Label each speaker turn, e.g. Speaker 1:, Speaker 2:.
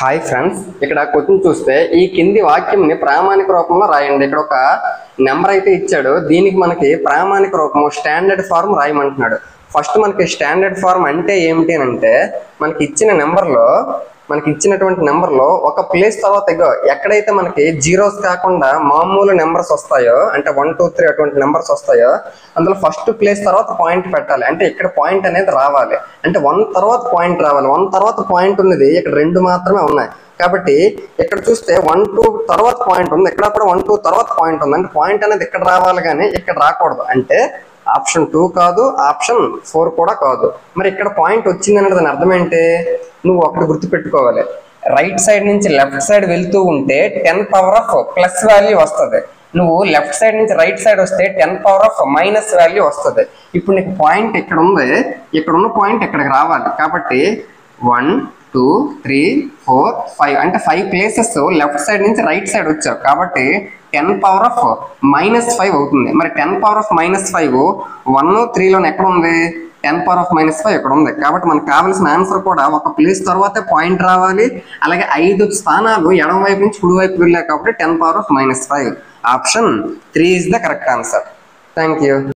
Speaker 1: Hi friends, ఇక్కడ question చూస్తే ఈ కింది వాక్యంని ప్రామాణిక రూపంలో రాయండి. ఇక్కడ ఒక నెంబర్ అయితే ఇచ్చాడు. దీనికి మనకి ప్రామాణిక రూపము స్టాండర్డ్ ఫార్మ్ రాయమంటున్నాడు. ఫస్ట్ మనకి స్టాండర్డ్ ఫార్మ్ అంటే ఏమిటి అంటే మనకి ఇచ్చినటువంటి నెంబర్లో ఒక ప్లేస్ తర్వాత ఎక్కడైతే మనకి జీరోస్ కాకుండా మామూలు నెంబర్స్ వస్తాయో, అంటే 1 2 3 అటువంటి నెంబర్స్ వస్తాయో అందులో ఫస్ట్ ప్లేస్ తర్వాత పాయింట్ పెట్టాలి. అంటే ఇక్కడ పాయింట్ అనేది రావాలి. అంటే 1 తర్వాత పాయింట్ రావాలి. 1 తర్వాత పాయింట్ ఉన్నది ఇక్కడ 2 మాత్రమే ఉన్నాయి. కాబట్టి ఇక్కడ చూస్తే 1 2 తర్వాత పాయింట్ ఉంది, ఇక్కడ కూడా 1 2 తర్వాత పాయింట్ ఉంది. అంటే పాయింట్ అనేది ఇక్కడ రావాలి కానీ ఇక్కడ రాకూడదు. అంటే ఆప్షన్ 2 కాదు, ఆప్షన్ 4 కూడా కాదు. మరి ఇక్కడ పాయింట్ వచ్చింది అనేది దాని అర్థం ఏంటి? నువ్వు ఒకటి గుర్తుపెట్టుకోవాలి. రైట్ సైడ్ నుంచి లెఫ్ట్ సైడ్ వెళ్తూ ఉంటే 10 పవర్ ఆఫ్ ప్లస్ వాల్యూ వస్తుంది. నువ్వు లెఫ్ట్ సైడ్ నుంచి రైట్ సైడ్ వస్తే 10 పవర్ ఆఫ్ మైనస్ వాల్యూ వస్తుంది. ఇప్పుడు నీకు పాయింట్ ఇక్కడ ఉంది, ఇక్కడ ఉన్న పాయింట్ ఇక్కడికి రావాలి. కాబట్టి 1 2 3 4 5 అంటే 5 ప్లేసెస్ లెఫ్ట్ సైడ్ నుంచి రైట్ సైడ్ వచ్చావు. కాబట్టి 10 పవర్ ఆఫ్ -5 అవుతుంది. మరి 10 పవర్ ఆఫ్ -5 1 3లో ఎక్కడ ఉంది? 10 పవర్ ఆఫ్ -5 ఇక్కడ ఉంది. కాబట్టి మనకు కావాల్సిన ఆన్సర్ కూడా ఒక ప్లేస్ తర్వాతే పాయింట్ రావాలి. అలాగే 5 స్థానాలు ఎడమ వైపు నుంచి కుడి వైపు వెళ్ళాయి. కాబట్టి 10 power of -5 option 3 is the correct answer. Thank you.